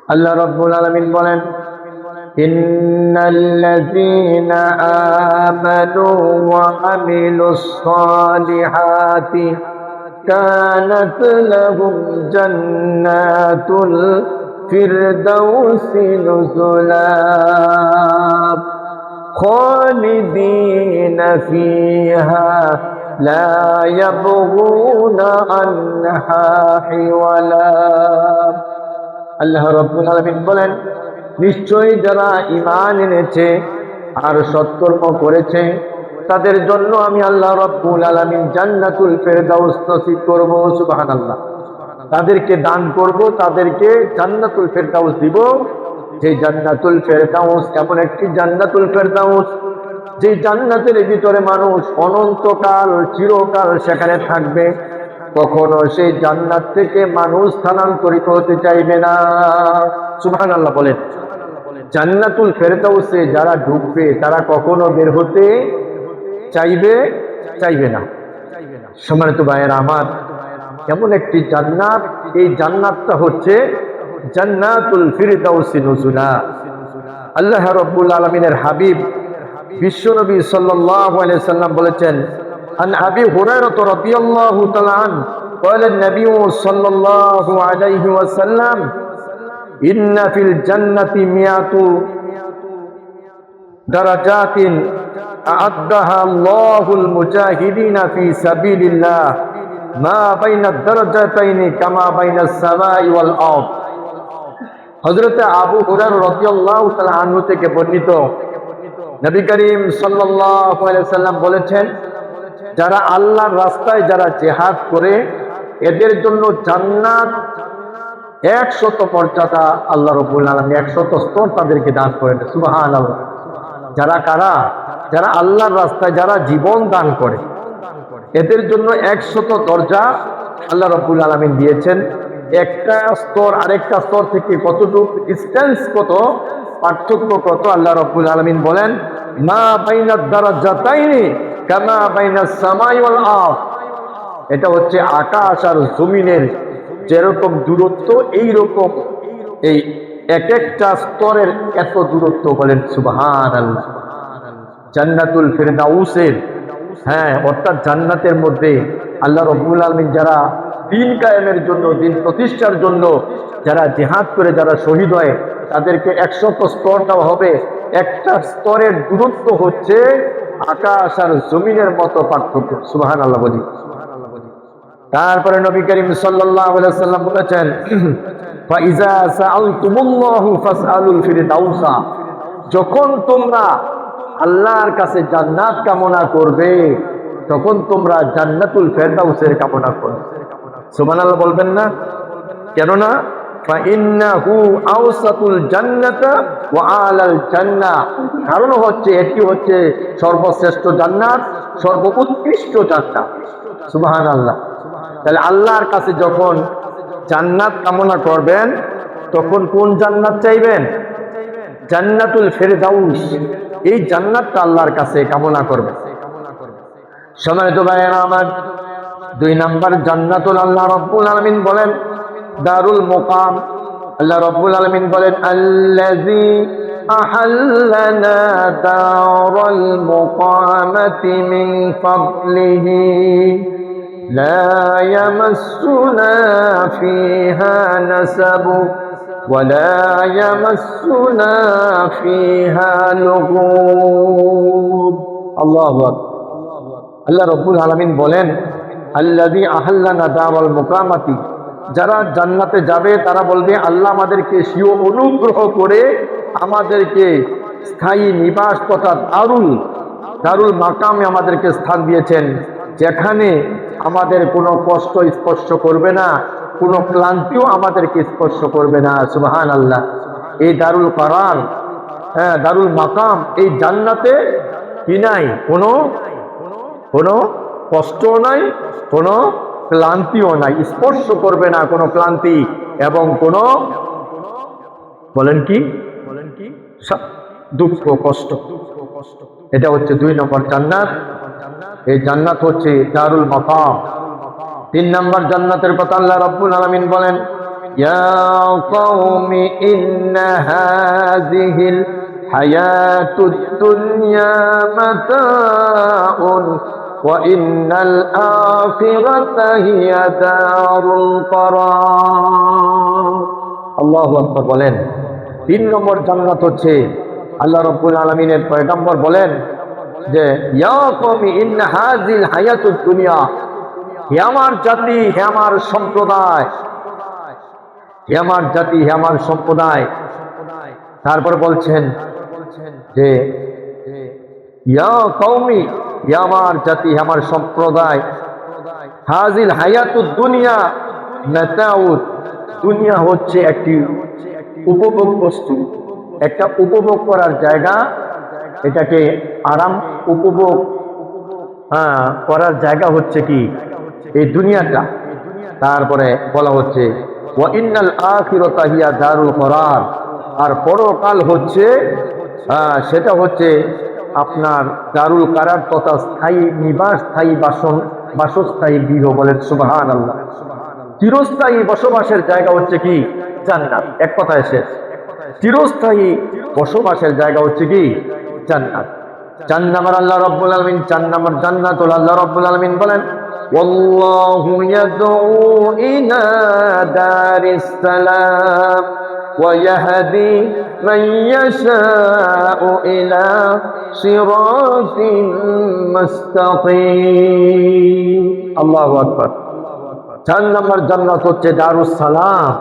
আল্লাহ রাব্বুল আলামিন বলেন, ইন্নাল্লাযীনা আমানু ওয়া আমিলুস সালিহাতি কানাত লাহুম জান্নাতুল ফিরদাউসি নুজুলা খালিদিনা ফিহা লা ইয়াবগুনা আনহা হিওয়ালা। আল্লাহ রাব্বুল আলামিন বলেন, নিশ্চয়ই যারা ঈমান এনেছে আর সৎকর্ম করেছে তাদের জন্য আমি আল্লাহ রাব্বুল আলামিন জান্নাতুল ফেরদাউস নসিব করব। সুবহানাল্লাহ। তাদেরকে দান করব, তাদেরকে জান্নাতুল ফেরদাউস দিব। যে জান্নাতুল ফেরদাউস এমন একটি জান্নাতুল ফেরদাউস, যে জান্নাতের ভিতরে মানুষ অনন্তকাল চিরকাল সেখানে থাকবে। কখনো সেই জান্নাত থেকে মানুষ স্থানান্তরিত হতে চাইবে না। সুবহানাল্লাহ বলেন। জান্নাতুল ফেরদাউসে যারা ঢুকবে তারা কখনো বের হতে চাইবে না। সম্মানিত ভাইয়েরা আমার, এমন একটি জান্নাত, এই জান্নাতটা হচ্ছে জান্নাতুল ফিরদাউসি নুজুলা। আল্লাহ রাব্বুল আলামিনের হাবিব বিশ্বনবী সাল্লাল্লাহু আলাইহি সাল্লাম বলেছেন, আন আবি হুরায়রা রাদিয়াল্লাহু তাআলা আনহু قال النبي صلى الله عليه وسلم إن في الجنة 100 درجات أعدها الله المجاهدين في سبيل الله ما بين الدرجتين كما بين السماء والأرض। হযরত আবু হুরায়রা রাদিয়াল্লাহু তাআলা আনহু থেকে বর্ণিত, নবী করিম সাল্লাল্লাহু আলাইহি ওয়াসাল্লাম বলেছেন, যারা আল্লাহর রাস্তায় যারা জিহাদ করে এদের জন্য জান্নাত 100 মর্যাদা আল্লাহ রাব্বুল আলামিন 100 স্তর তাদেরকে দান করেন। সুবহানাল্লাহ। কারা? যারা আল্লাহর রাস্তায় যারা জীবন দান করে এদের জন্য 100 দরজা আল্লাহ রাব্বুল আলামিন দিয়েছেন। একটা স্তর আরেকটা স্তর থেকে কতটুকু ডিসটেন্স, কত পার্থক্য কত, আল্লাহ রাব্বুল আলামিন বলেন, মা বাইনাদ দারাজাতাইনি কামা বাইনাস সামাই ওয়াল আরদ। এটা হচ্ছে আকাশ আর জমিনের যেরকম দূরত্ব, এই রকম এই এক একটা স্তরের এত দূরত্ব। বলেন সুবহানাল্লাহ। জান্নাতুল ফিরদাউসের, অর্থাৎ জান্নাতের মধ্যে আল্লাহ রাব্বুল আলামিন যারা দিন কায়েমের জন্য, দিন প্রতিষ্ঠার জন্য যারা জিহাদ করে যারা শহীদ হয় তাদেরকে 100 স্তর দেওয়া হবে। একটা স্তরের দূরত্ব হচ্ছে আকাশ আর জমিনের মতো পার্থক্য। সুবহানাল্লাহ বলি। তারপরে নবী করিম সাল্লাল্লাহু আলাইহি ওয়াসাল্লাম বলেছেন, ফাইজা সাআলতুমুল্লাহু ফাসআলুল ফিরদাউসা। যখন তোমরা আল্লাহর কাছে জান্নাত কামনা করবে তখন তোমরা জান্নাতুল ফেরদাউসের কামনা করবে। সুবহানাল্লাহ বলবেন না? কেননা ফাইন্নাহু আওসাতুল জান্নাতা ওয়া আলাল জান্নাহ। কারণ হচ্ছে এটি হচ্ছে সর্বশ্রেষ্ঠ জান্নাত, সর্বোৎকৃষ্ট জান্নাত। সুবহানাল্লাহ। তাহলে আল্লাহর কাছে যখন জান্নাত কামনা করবেন তখন কোন জান্নাত চাইবেন? জান্নাতুল ফেরদাউস। এই জান্নাতটা আল্লাহর কাছে কামনা করবেন। সম্মানিত ভাইয়েরা আমার, 2 নাম্বার জান্নাতুল আল্লাহ রাব্বুল আলামিন বলেন দারুল মুকাম। আল্লাহ রাব্বুল আলামিন বলেন, আল্লাযী আহাল্লানা দারাল মুকামাতি মিন ফাদলিহি লা ইয়ামাসসুনা ফিহা নাসাবু ওয়া লা ইয়ামাসসুনা ফিহা লুগুব। আল্লাহু আকবার। আল্লাহ রাব্বুল আলামিন বলেন, আল্লাযী আহাল্লানা দারাল মুকামাতি। যারা জান্নাতে যাবে তারা বলবে, আল্লাহ আমাদেরকে স্বীয় অনুগ্রহ করে আমাদেরকে স্থায়ী নিবাস তথা দারুল মাকামে আমাদেরকে স্থান দিয়েছেন, যেখানে আমাদের কোনো কষ্ট স্পর্শ করবে না, কোনো ক্লান্তিও আমাদেরকে স্পর্শ করবে না। সুবহানাল্লাহ। এই দারুল কারার, দারুল মাকাম, এই জান্নাতে কি নাই? কোনো কষ্টও নাই, কোনো ক্লান্তিও নাই, স্পর্শ করবে না কোনো ক্লান্তি এবং কোনো বলেন কি দুঃখ কষ্ট। এটা হচ্ছে 2 নম্বর জান্নাত। এই জান্নাত হচ্ছে দারুল মাকাম। 3 নম্বর জান্নাতের কথা আল্লাহ রাব্বুল আলামিন বলেন, ইয়া কওমি ইন্না হাযিহিল হায়াতুদ দুনিয়া মাতাউন ওয়া ইন্নাল আখিরাতা হিয়া দারুল করার। আল্লাহু আকবার বলেন। 3 নম্বর জান্নাত হচ্ছে আল্লাহ রাব্বুল আলামিনের পয়গম্বর বলেন যে ইয়া কওমি ইন্না হাযিল হায়াতুদ দুনিয়া, হে আমার জাতি, হে আমার সম্প্রদায়, হে আমার জাতি, হে আমার সম্প্রদায়। তারপর বলছেন যে ইয়া কওমি, হে আমার জাতি, হে আমার সম্প্রদায়, হাযিল হায়াতুদ দুনিয়া মাতাউদ, দুনিয়া হচ্ছে একটি উপভোগ বস্তু, একটা উপভোগ করার জায়গা, এটাকে আরাম উপভোগ করার জায়গা হচ্ছে কি এই দুনিয়াটা। তারপরে বলা হচ্ছে ওয়া ইন্নাল আখিরাতা হিয়া দারুল করার, আর পরকাল হচ্ছে সেটা হচ্ছে আপনার দারুল কারার তথা স্থায়ী নিবাস, স্থায়ী বাসস্থায়ী গৃহ। বলেন সুবহানাল্লাহ। চিরস্থায়ী বসবাসের জায়গা হচ্ছে কি জান্নাত। এক কথায় শেষ, চিরস্থায়ী বসবাসের জায়গা হচ্ছে কি জান্নাত। 4 নম্বর আল্লাহ রাব্বুল আলামিন 4 নম্বর জান্নাতুল আল্লাহ রাব্বুল আলামিন বলেন ওয়াল্লাহু ইয়াদউ ইলা দারিস সালাম ওয়া ইয়াহদি মান ইয়াশাউ ইলা সিরাতিন মুস্তাকিম। আল্লাহু আকবার। 4 নম্বর জান্নাত হচ্ছে দারুস সালাম,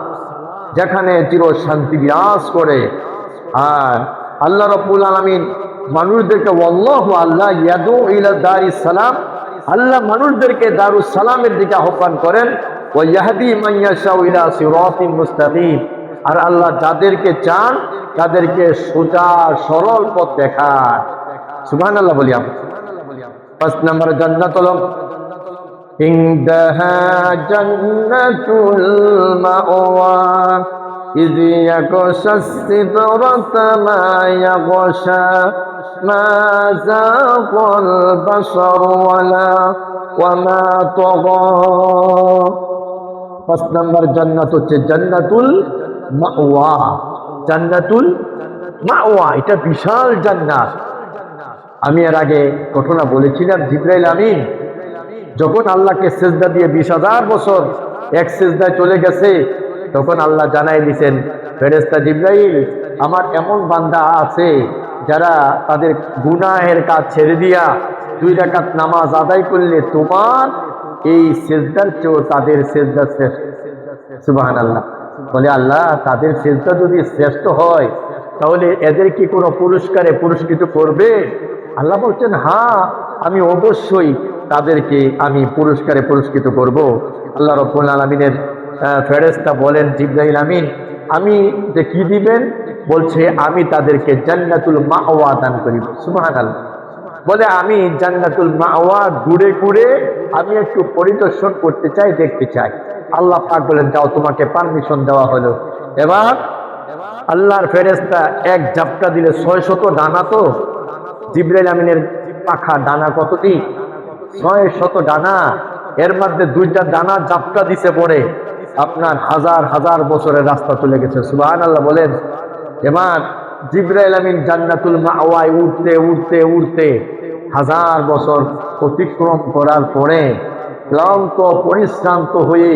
যেখানে চির শান্তি বিরাজ করে। আর আল্লাহ রাব্বুল আলামিন মানুষদেরকে ওয়াল্লাহু আল্লাহ ইয়াদু ইলা দারিস সালাম, আল্লাহ মানুষদেরকে দারুস সালামের দিকে আহ্বান করেন। ওয়া ইয়াহদি মান ইয়াশাউ ইলা সিরাতিন মুস্তাকিম, আর আল্লাহ যাদেরকে চান তাদেরকে সোজা সরল পথ দেখায়। সুবহানাল্লাহ বলি আমরা। 5 নম্বর জান্নাত হলো ইনদাহা জান্নাতুল মাওয়া إذ يغشى السدرة ما يغشى ما زاغ البصر وما طغى। 5 নম্বর জান্নাত হচ্ছে জান্নাতুল মাওয়া। জান্নাতুল মাওয়া এটা বিশাল জান্নাত। আমি এর আগে ঘটনা বলেছিলাম, জিবরাইল আমিন যখন আল্লাহকে সিজদা দিয়ে 20,000 বছর এক সিজদায় চলে গেছে, তখন আল্লাহ জানাই দিয়েছেন ফেরেশতা জিবরাইল, আমার এমন বান্দা আছে যারা তাদের গুনাহের কাজ ছেড়ে দিয়া 2 রাকাত নামাজ আদায় করলে তোমার এই সিজদার চেয়েও তাদের সিজদা শ্রেষ্ঠ। সুবহানাল্লাহ। বলে আল্লাহ তাদের সিজদা যদি শ্রেষ্ঠ হয় তাহলে এদের কি কোনো পুরস্কারে পুরস্কৃত করবে? আল্লাহ বলছেন হ্যাঁ, আমি অবশ্যই তাদেরকে আমি পুরস্কারে পুরস্কৃত করব। আল্লাহ রাব্বুল আলামিনের ফেরেশতা বলেন জিবরাইল আমিন আমি যে কি দিবেন? বলছে আমি তাদেরকে জান্নাতুল মাওয়া দান করিব। সুবহানাল্লাহ। বলে আমি জান্নাতুল মাওয়া ঘুরে ঘুরে আমি একটু পরিদর্শন করতে চাই, দেখতে চাই। আল্লাহ পাক বলেন যাও, তোমাকে পারমিশন দেওয়া হলো। এবার আল্লাহর ফেরেশতা এক ঝাপটা দিলে 600 ডানা। তো জিবরাইল আমিনের পাখা ডানা কতটি? 600 ডানা। এর মধ্যে 2টা ডানা ঝাপটা দিছে পড়ে আপনার হাজার হাজার বছরের রাস্তা চলে গেছে। সুবহানাল্লাহ বলেন। এবার জিবরাইল আমিন জান্নাতুল মাওয়ায় উঠতে উঠতে উঠতে 1000 বছর অতিক্রম করার পরে ক্লান্ত পরিশ্রান্ত হয়ে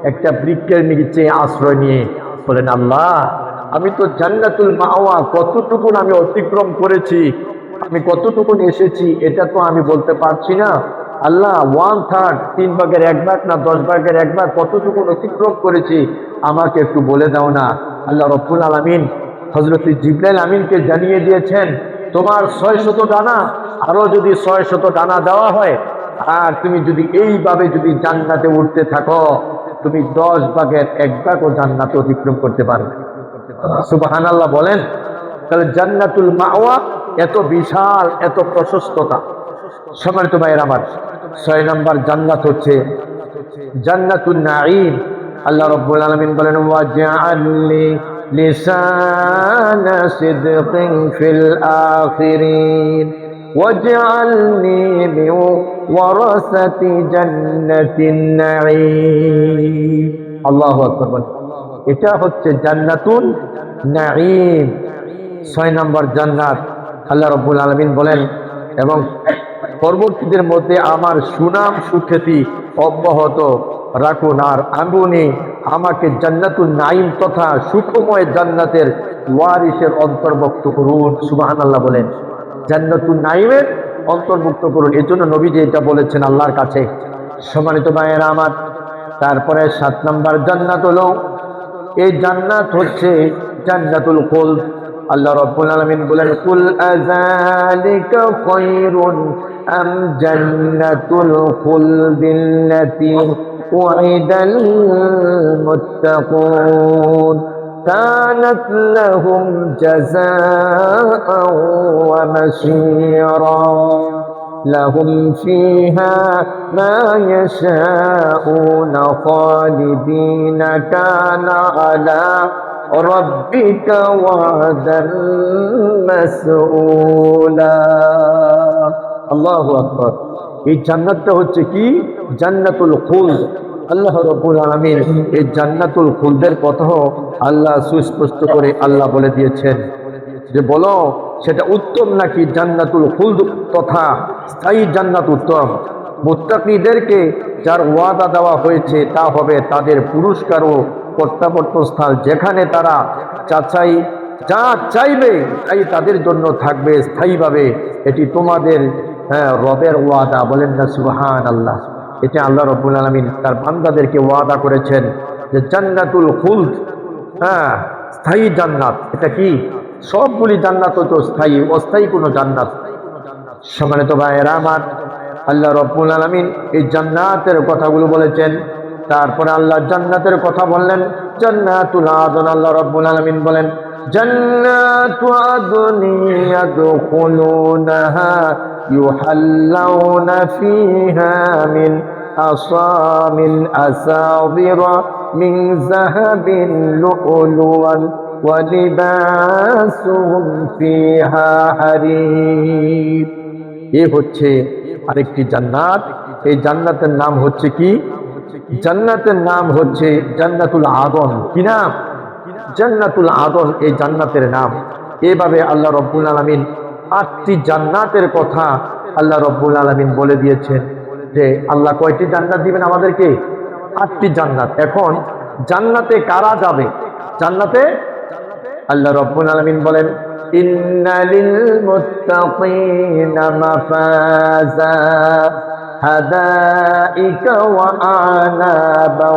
একটা বৃক্ষের নিচে আশ্রয় নিয়ে বলেন আল্লাহ আমি তো জান্নাতুল মাওয়া কতটুকু আমি অতিক্রম করেছি, আমি কতটুকু এসেছি এটা তো আমি বলতে পারছি না। আল্লাহ 1/3 3 ভাগের 1 ভাগ না 10 ভাগের 1 ভাগ কতটুকু অতিক্রম করেছি আমাকে একটু বলে দাও না। আল্লাহ রাব্বুল আলামিন হযরত জিবরাইল আমিনকে জানিয়ে দিয়েছেন তোমার 600 ডানা, আরো যদি 600 ডানা দেওয়া হয় আর তুমি যদি এইভাবে যদি জান্নাতে উঠতে থাকো তুমি 10 ভাগের 1 ভাগও জান্নাতে অতিক্রম করতে পারবে। সুবহানাল্লাহ বলেন। তাহলে জান্নাতুল মাওয়া এত বিশাল, এত প্রশস্ততা। সম্মানিত ভাইয়ের আমার, 6 নম্বর জান্নাত হচ্ছে জান্নাতুন নাঈম। আল্লাহ রাব্বুল আলামিন বলেন ওয়াজআলনি লিসানা সিদকিন ফিল আখিরিন ওয়াজআলনি মিন ওয়ারাসাতি জান্নাতিন নাঈম। আল্লাহু আকবার। এটা হচ্ছে জান্নাতুল নাঈম। 6 নম্বর জান্নাত আল্লাহ রাব্বুল আলামিন বলেন, এবং পরবর্তীদের মধ্যে আমার সুনাম সুখ্যাতি অব্যাহত রাখুন, আর আপনি আমাকে জান্নাতুল নাঈম তথা সুখময় জান্নাতের ওয়ারিসের অন্তর্ভুক্ত করুন। সুবহানাল্লাহ বলেন, জান্নাতুল নাঈমের অন্তর্ভুক্ত করুন। এই জন্য নবীজি এটা বলেছেন আল্লাহর কাছে। সম্মানিত ভাইয়েরা আমার, তারপরে 7 নম্বর জান্নাত হলো, এই জান্নাত হচ্ছে জান্নাতুল খুলদ। আল্লাহ রাব্বুল আলামিন বলেন, কুল আযালিকা খায়রুন আম জান্নাতুল খুলদিল্লাতী উইদাল মুত্তাকুন কানাত লাহুম জাযাআন ওয়া মাসীরা لهم فيها ما يشاءون خالدين كان على ربك وعدا مسؤولا الله أكبر। এই জান্নাতটা হচ্ছে কি? জান্নাতুল খুলদ। আল্লাহ রাব্বুল আলামিন এই জান্নাতুল খুলদের কথা আল্লাহ সুস্পষ্ট করে আল্লাহ বলে দিয়েছেন যে বলো সেটা উত্তম নাকি জান্নাতুল খুলদ তথা স্থায়ী জান্নাত উত্তম। মুত্তাকিদেরকে যার ওয়াদা দেওয়া হয়েছে তা হবে তাদের পুরস্কার ও প্রত্যাবর্তন স্থান, যেখানে তারা যা চাইবে তাই তাদের জন্য থাকবে স্থায়ীভাবে। এটি তোমাদের রবের ওয়াদা, বলেন না সুবহানাল্লাহ। এটা আল্লাহ রাব্বুল আলামিন তার বান্দাদেরকে ওয়াদা করেছেন যে জান্নাতুল খুলদ, স্থায়ী জান্নাত। এটা কি? সবগুলি জান্নাত তো স্থায়ী, অস্থায়ী কোনো জান্নাত। সম্মানিত ভাইয়েরা আমার, আল্লাহ রাব্বুল আলামিন এই জান্নাতের কথাগুলো বলেছেন। তারপরে আল্লাহ জান্নাতের কথা বললেন, জান্নাতুল আদন। আল্লাহ রাব্বুল আলামিন বলেন, জান্নাতু আদনি ইয়াদখুলুনাহা ইউহাল্লাউনা ফিহা মিন আসামিল আসাবিরা মিন যাহাবিন লু'লুআন ওয়া লিবাসুহুম ফিহা হারির। এই হচ্ছে আরেকটি জান্নাত। এই জান্নাতের নাম হচ্ছে কি? জান্নাতের নাম হচ্ছে জান্নাতুল আদন। কি নাম? জান্নাতুল আদন এই জান্নাতের নাম। এভাবে আল্লাহ রাব্বুল আলামিন 8টি জান্নাতের কথা আল্লাহ রাব্বুল আলামিন বলে দিয়েছেন যে আল্লাহ কয়টি জান্নাত দিবেন আমাদেরকে? 8টি জান্নাত। এখন জান্নাতে কারা যাবে? জান্নাতে আল্লাহ রাব্বুল আলামিন বলেন, ইন্নালিল মুত্তাকিনা মাফাজা হাদাইকা ওয়া আনাবা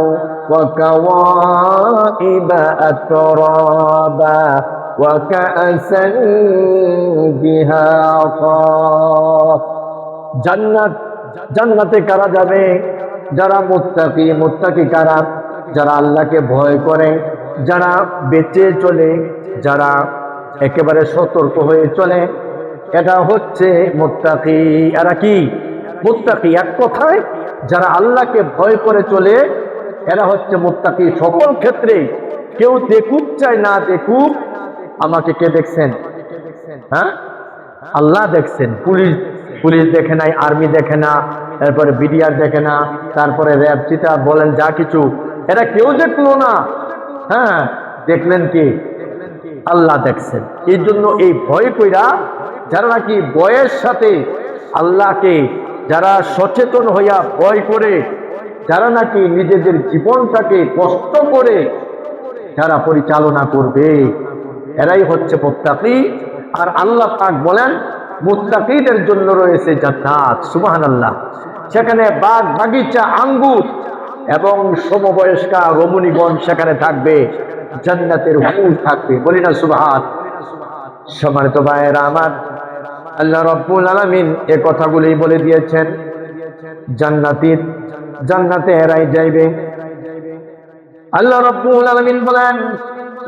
ওয়া কাওয়াইবা আতরাবা ওয়া কাআসান দিহাকা। জান্নাতে কারা যাবে? যারা মুত্তাকি। মুত্তাকি কারা? যারা আল্লাহকে ভয় করে, যারা বেঁচে চলে, যারা একেবারে সতর্ক হয়ে চলে, এটা হচ্ছে মুত্তাকি। এরা কি? মুত্তাকি। এক কথায় যারা আল্লাহকে ভয় করে চলে এরা হচ্ছে মুত্তাকি। সকল ক্ষেত্রে কেউ দেখুক চাই না দেখুক, আমাকে কে দেখছেন? আল্লাহ দেখছেন। পুলিশ দেখে নাই, আর্মি দেখে না, তারপরে বিডিআর দেখে না, তারপরে র্যাব, চিতা বলেন যা কিছু, এরা কেউ দেখলো না। দেখলেন কি? আল্লাহ দেখছেন। এই জন্য এই ভয় কইরা যারা নাকি ভয়ের সাথে আল্লাহকে যারা সচেতন হইয়া ভয় করে, যারা নাকি নিজেদের জীবনটাকে কষ্ট করে যারা পরিচালনা করবে, এরাই হচ্ছে মুত্তাকি। আর আল্লাহ পাক বলেন মুত্তাকিদের জন্য রয়েছে জান্নাত। সুবহানাল্লাহ। সেখানে বাগ বাগিচা, আঙ্গুর এবং সমবয়স্কা রমণীগণ সেখানে থাকবে, জান্নাতের হুর থাকবে, বলি না সুবহান। সম্মানিত ভাইয়েরা আমার, আল্লাহ রাব্বুল আলামিন এই কথাগুলি বলে দিয়েছেন। জান্নাতে এরাই যাইবে। আল্লাহ রাব্বুল আলামিন বলেন,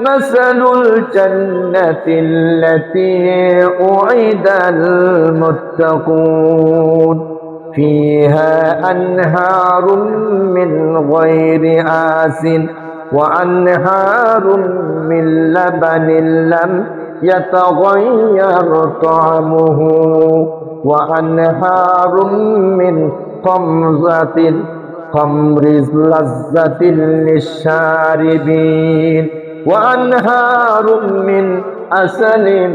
মাসালুল জান্নাতিল্লাতী উইদাল মুত্তাকুন ফিহা আনহারুম মিন গায়রি আসিন ওয়া আনহারুম মিন লাবানিন লাম يتغير طعمه وأنهار من خمرة খামরিজ লাজ্জাতিল লিশারিবিন ওয়া আনহারুম মিন আসালিন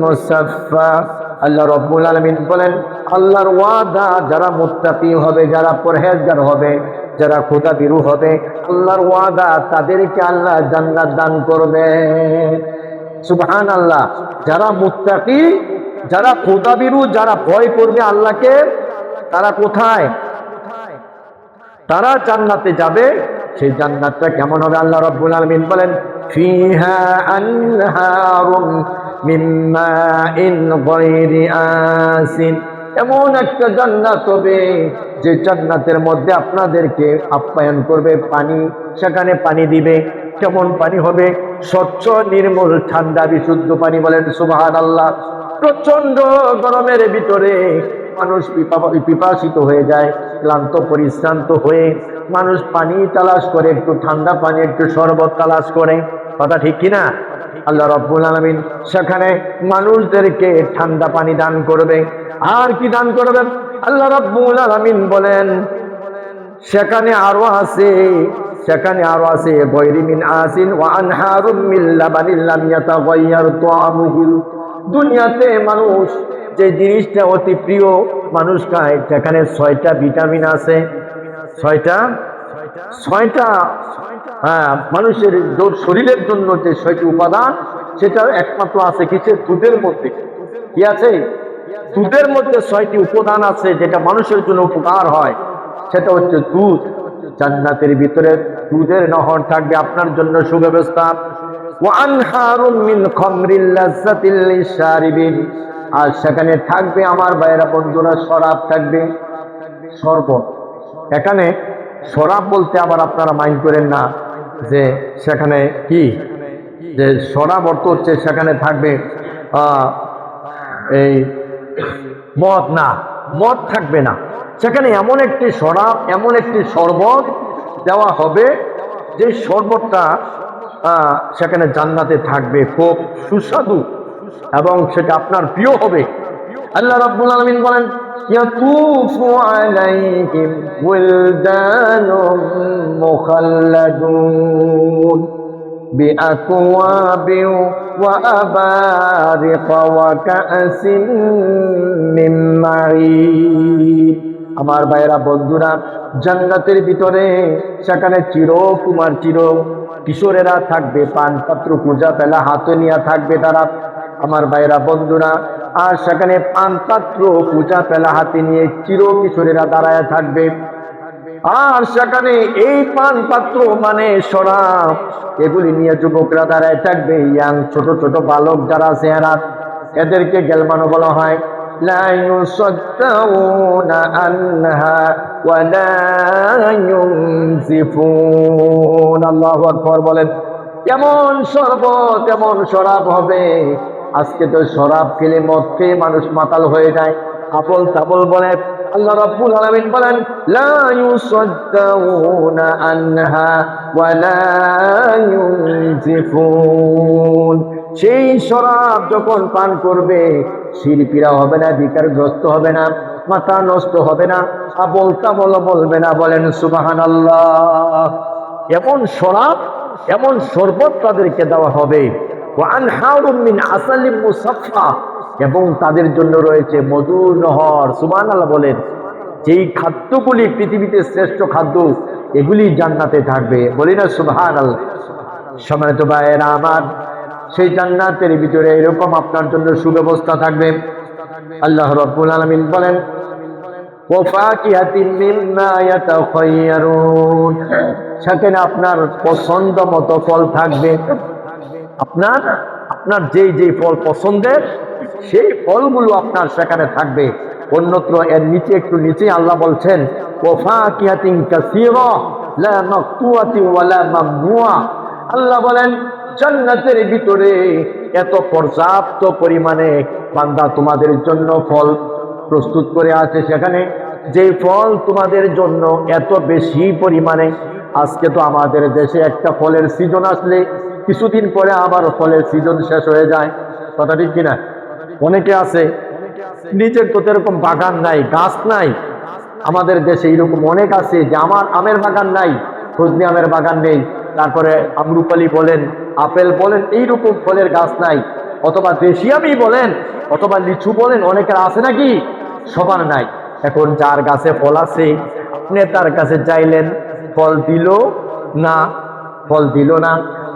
মুসাফফা। আল্লাহ রাব্বুল আলামিন বলেন, আল্লাহর ওয়াদা যারা মুত্তাকি হবে, যারা পরহেজগার হবে, যারা খোদাভীরু হবে, আল্লাহর ওয়াদা তাদেরকে আল্লাহ জান্নাত দান করবে। সুবহানাল্লাহ। যারা মুত্তাকি, যারা খোদাভীরু, যারা ভয় করবে আল্লাহকে, তারা কোথায়? তারা জান্নাতে যাবে। সেই জান্নাতটা কেমন হবে? আল্লাহ রাব্বুল আলামিন বলেন, ফিহা আনহারুম মিন মাইন গায়রি আসিন। এমন একটা জান্নাত হবে যে জান্নাতের মধ্যে আপনাদেরকে আপ্যায়ন করবে পানি, সেখানে পানি দিবে। কেমন পানি হবে? স্বচ্ছ নির্মল ঠান্ডা বিশুদ্ধ পানি। বলেন সুবহানাল্লাহ। প্রচন্ড গরমের ভিতরে মানুষ পিপাসিত হয়ে যায়, ক্লান্ত পরিশ্রান্ত হয়ে মানুষ পানি তালাশ করে, একটু ঠান্ডা পানি, একটু শরবত তালাশ করে। কথা ঠিক কিনা? আল্লাহ রাব্বুল আলামিন সেখানে মানুষদেরকে ঠান্ডা পানি দান করবে। আর কি দান করবেন? আল্লাহ রাব্বুল আলামিন বলেন, সেখানে আরো আছে, সেখানে আরো আছে গায়রি মিন আসিন ওয়া আনহারুম মিন লাবানিন লাম ইয়াতাগায়্যার তা'আমুহু। দুনিয়াতে মানুষ যে জিনিসটা অতি প্রিয় মানুষ খায়, সেখানে 6টা ভিটামিন আছে। 6টা মানুষের শরীরের জন্য যে 6টি উপাদান, সেটা একমাত্র আছে কিসে? দুধের মধ্যে। কি আছে? দুধের মধ্যে 6টি উপাদান আছে যেটা মানুষের জন্য উপকার হয়। সেটা হচ্ছে দুধ। জান্নাতের ভিতরে দুধের নহর থাকবে আপনার জন্য সুব্যবস্থা। ওয়া আনহারুম মিন খামরিল লাজ্জাতিল লিশারিবিন। আর সেখানে থাকবে আমার ভাইয়েরা বন্ধুরা, শরাব থাকবে, শরবত। এখানে শরাব বলতে আবার আপনারা মাইন্ড করেন না যে সেখানে কি, যে শরাব অর্থ হচ্ছে সেখানে থাকবে এই মদ। না, মদ থাকবে না সেখানে। এমন একটি শরাব, এমন একটি শরবত দেওয়া হবে যে শরবতটা সেখানে জান্নাতে থাকবে, খুব সুস্বাদু এবং সেটা আপনার প্রিয় হবে। আল্লাহ রাব্বুল আলামিন বলেন, ইয়াতুফু আলাইহিম ওয়ালদানুম মুখাল্লাদুন বিআকওয়াবিন ওয়া আবারিকা ওয়া কাআসিন মিন মাঈন। আমার ভাইরা বন্ধুরা, জান্নাতের ভিতরে সেখানে চিরকুমার, চির কিশোরেরা থাকবে, পান পাত্র পূজা পেলা হাতে নিয়ে থাকবে তারা, আমার ভাইরা বন্ধুরা। আর সেখানে পান পাত্র পূজা পেলা হাতে নিয়ে চির কিশোরেরা দাঁড়ায় থাকবে। আর সেখানে এই পান পাত্র মানে শরাব, এগুলি নিয়ে যুবকরা দাঁড়ায় থাকবে। ইয়াং ছোট ছোট বালক যারা চেহারা, এদেরকে গেলমানো বলা হয়। লা ইউসাদ্দাউনা আনহা ওয়া লা ইউনজিফুন। আল্লাহু আকবার বলেন। কেমন শরবত, কেমন শরাব হবে! আজকে তো শরাব খেলে, মদ খেয়ে মানুষ মাতাল হয়ে যায়, আবল তাবল বলে। আল্লাহ রাব্বুল আলামিন বলেন, লা ইউসাদ্দাউনা আনহা ওয়া লা ইউনজিফুন। সেই শরাব যখন পান করবে, শিরপিরা হবে না, বিকারগ্রস্ত হবে না, মাথা নষ্ট হবে না, আবল তাবল বলবে না। বলেন সুবহানাল্লাহ। এমন শরাব, এমন শরবত তাদেরকে দেওয়া হবে। ওয়া আনহারুম মিন আসালিন মুসাফফা। এবং তাদের জন্য রয়েছে মধুর নহর। সুবহানাল্লাহ বলেন। যেই খাদ্যগুলি পৃথিবীতে শ্রেষ্ঠ খাদ্য, এগুলি জান্নাতে থাকবে। বলি না সুবহানাল্লাহ। সম্মানিত ভাইয়েরা আমার, সেই জান্নাতের ভিতরে এরকম আপনার জন্য সুব্যবস্থা থাকবে। আল্লাহ রাব্বুল আলামিন বলেন, ওয়া ফাকিহাতিন মিম্মা ইয়াতাখায়্যারুন। সেখানে আপনার পছন্দ মতো ফল থাকবে। আপনার আপনার যেই যেই ফল পছন্দের, সেই ফলগুলো আপনার সেখানে থাকবে। অন্যত্র এর নিচে, একটু নিচে আল্লাহ বলছেন, ওয়া ফাকিহাতিন কাসীরা লা মাকতুআতিন ওয়া লা মামনুআ। আল্লাহ বলেন, জান্নাতের ভিতরে এত পর্যাপ্ত পরিমাণে বান্দা তোমাদের জন্য ফল প্রস্তুত করে আছে। সেখানে যে ফল তোমাদের জন্য এত বেশি পরিমাণে, আজকে তো আমাদের দেশে একটা ফলের সিজন আসলে কিছুদিন পরে আবার ফলের সিজন শেষ হয়ে যায়। কথা ঠিক কিনা? অনেকে আছে নিজের তো এরকম বাগান নাই, গাছ নাই, আমাদের দেশে এরকম অনেক আছে যে আমার আমের বাগান নাই, ফজলি আমের বাগান নেই, তারপরে আমরুপালি বলেন, আপেল বলেন, এইরকম ফলের গাছ নাই, অথবা দেশি আমই বলেন অথবা লিচু বলেন, অনেকের আছে নাকি? সবার নাই। এখন যার গাছে ফল আছে আপনি তার কাছে চাইলেন, ফল দিল না, ফল দিল না,